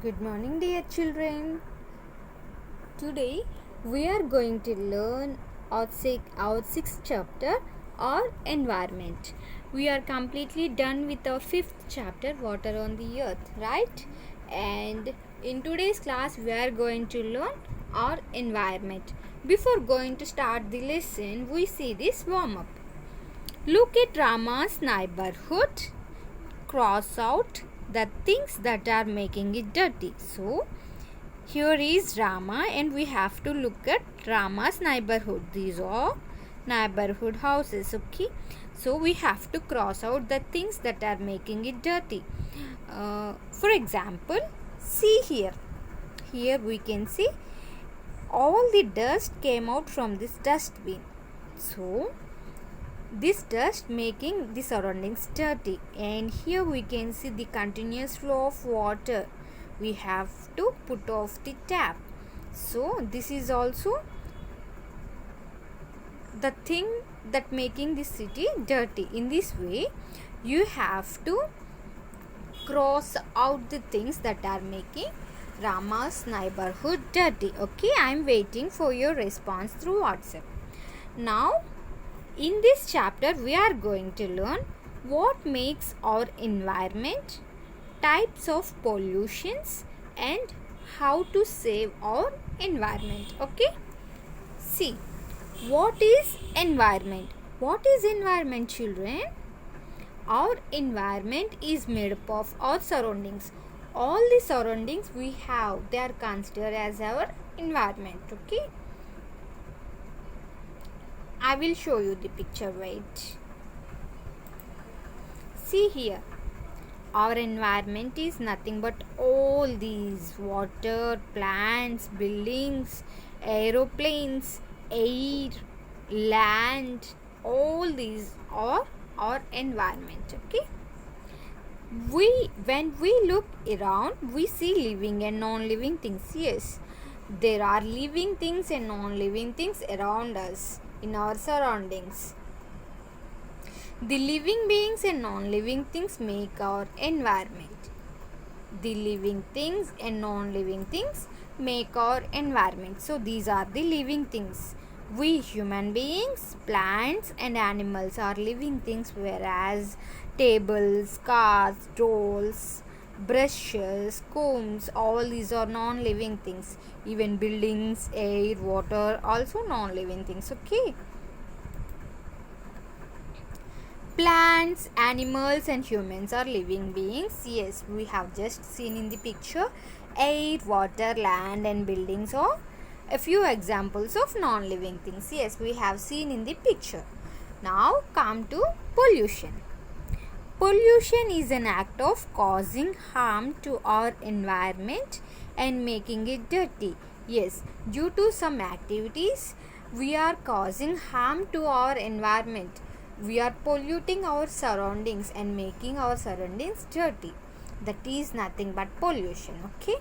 Good morning, dear children. Today we are going to learn our sixth chapter, our environment. We are completely done with our fifth chapter, water on the earth, right? And in today's class, we are going to learn our environment. Before going to start the lesson, we see this warm up. Look at Rama's neighborhood. Cross out the things that are making it dirty. So, here is Rama and we have to look at Rama's neighborhood. These are neighborhood houses. Okay. So, we have to cross out the things that are making it dirty. For example, see here. Here we can see all the dust came out from this dustbin. So, this dust making the surroundings dirty, and here we can see the continuous flow of water. We have to put off the tap. So this is also the thing that making the city dirty. In this way you have to cross out the things that are making Rama's neighborhood dirty. Okay, I am waiting for your response through WhatsApp. Now in this chapter, we are going to learn what makes our environment, types of pollutions, and how to save our environment. Okay? See, what is environment? What is environment, children? Our environment is made up of our surroundings. All the surroundings we have, they are considered as our environment. Okay? I will show you the picture. Wait. See here. Our environment is nothing but all these water, plants, buildings, aeroplanes, air, land. All these are our environment. Okay. When we look around, we see living and non-living things. Yes, there are living things and non-living things around us in our surroundings. The living beings and non-living things make our environment. The living things and non-living things make our environment. So these are the living things. We human beings, plants and animals are living things, whereas tables, cars, dolls, brushes, combs, all these are non-living things. Even buildings, air, water, also non-living things. Okay. Plants, animals and humans are living beings. Yes, we have just seen in the picture air, water, land and buildings are a few examples of non-living things. Yes, we have seen in the picture. Now come to pollution. Pollution is an act of causing harm to our environment and making it dirty. Yes, due to some activities, we are causing harm to our environment. We are polluting our surroundings and making our surroundings dirty. That is nothing but pollution. Okay.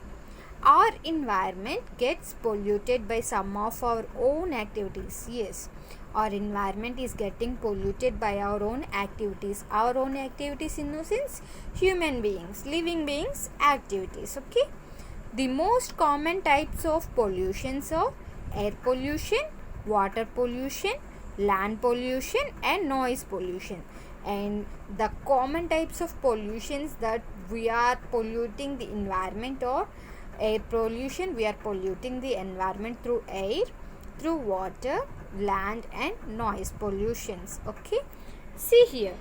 Our environment gets polluted by some of our own activities. Yes, our environment is getting polluted by our own activities. Our own activities in no sense human beings, living beings activities. Okay. The most common types of pollutions are air pollution, water pollution, land pollution and noise pollution. And the common types of pollutions that we are polluting the environment are air pollution. We are polluting the environment through air, through water, land and noise pollutions. Okay. See here.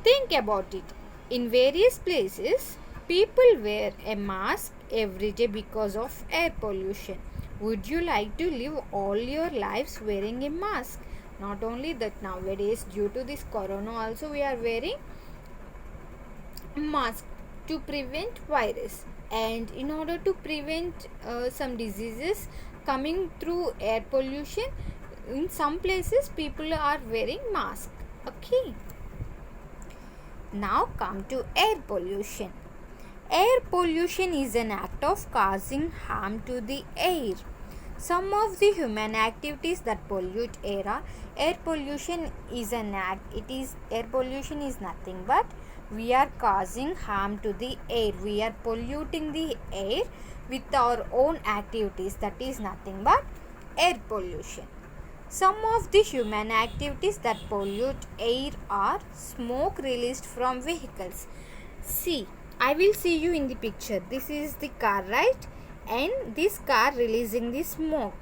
Think about it. In various places, people wear a mask every day because of air pollution. Would you like to live all your lives wearing a mask? Not only that, nowadays due to this corona also we are wearing mask to prevent virus, and in order to prevent some diseases coming through air pollution, in some places people are wearing mask. Okay. Now come to air pollution. Air pollution is an act of causing harm to the air. Some of the human activities that pollute air are air pollution is an act. Air pollution is nothing but we are causing harm to the air. We are polluting the air with our own activities. That is nothing but air pollution. Some of the human activities that pollute air are smoke released from vehicles. See, I will see you in the picture. This is the car, right? And this car releasing the smoke.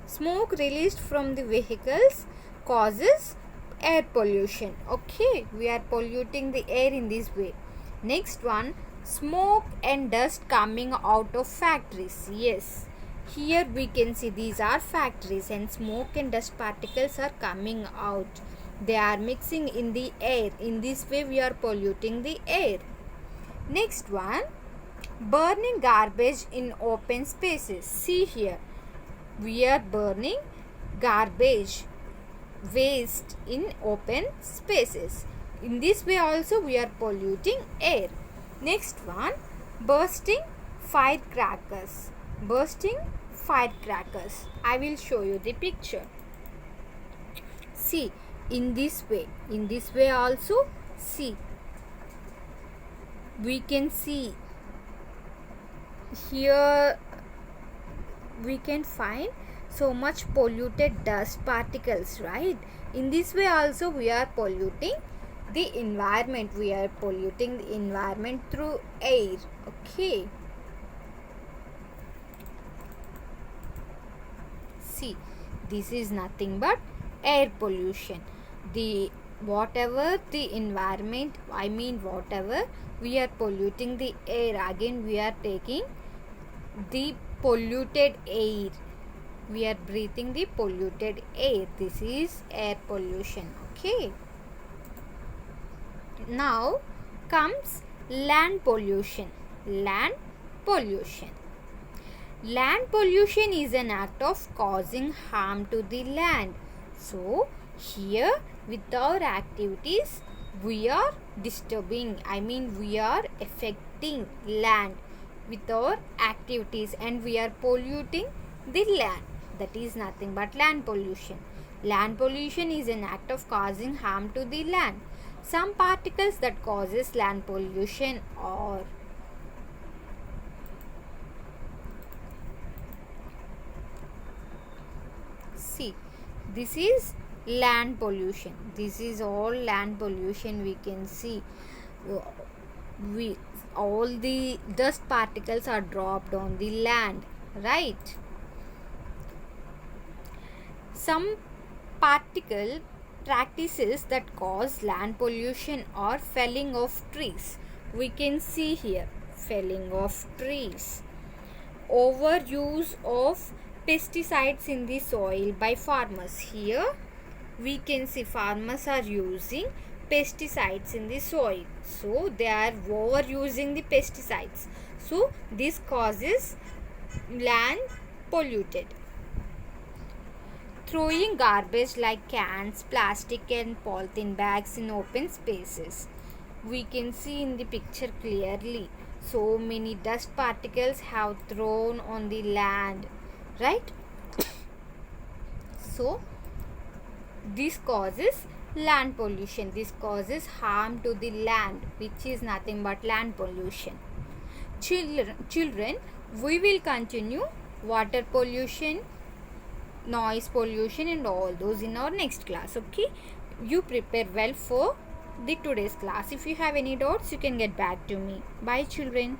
Smoke released from the vehicles causes air pollution. Okay, we are polluting the air in this way. Next one, smoke and dust coming out of factories. Yes, here we can see these are factories and smoke and dust particles are coming out. They are mixing in the air. In this way we are polluting the air. Next one, burning garbage in open spaces. See here, we are burning garbage, waste in open spaces. In this way also we are polluting air. Next one, bursting firecrackers. Bursting firecrackers. I will show you the picture. See, in this way also, see, we can see here we can find so much polluted dust particles, right? In this way also we are polluting the environment. We are polluting the environment through air. Okay, see, this is nothing but air pollution. The whatever the environment, whatever we are polluting the air, again we are taking the polluted air. We are breathing the polluted air. This is air pollution. Okay, now comes land pollution. Land pollution. Land pollution is an act of causing harm to the land. So here with our activities we are disturbing, we are affecting land with our activities and we are polluting the land. That is nothing but land pollution. Land pollution is an act of causing harm to the land. Some particles that causes land pollution are see, this is land pollution. This is all land pollution. We can see all the dust particles are dropped on the land, right? Some particle practices that cause land pollution are felling of trees. We can see here felling of trees, overuse of pesticides in the soil by farmers. Here we can see farmers are using pesticides in the soil, so they are overusing the pesticides, so this causes land polluted. Throwing garbage like cans, plastic and polythene bags in open spaces. We can see in the picture clearly so many dust particles have thrown on the land, right? So this causes land pollution. This causes harm to the land, which is nothing but land pollution. Children, we will continue water pollution, noise pollution and all those in our next class. Okay, you prepare well for the today's class. If you have any doubts, you can get back to me. Bye children.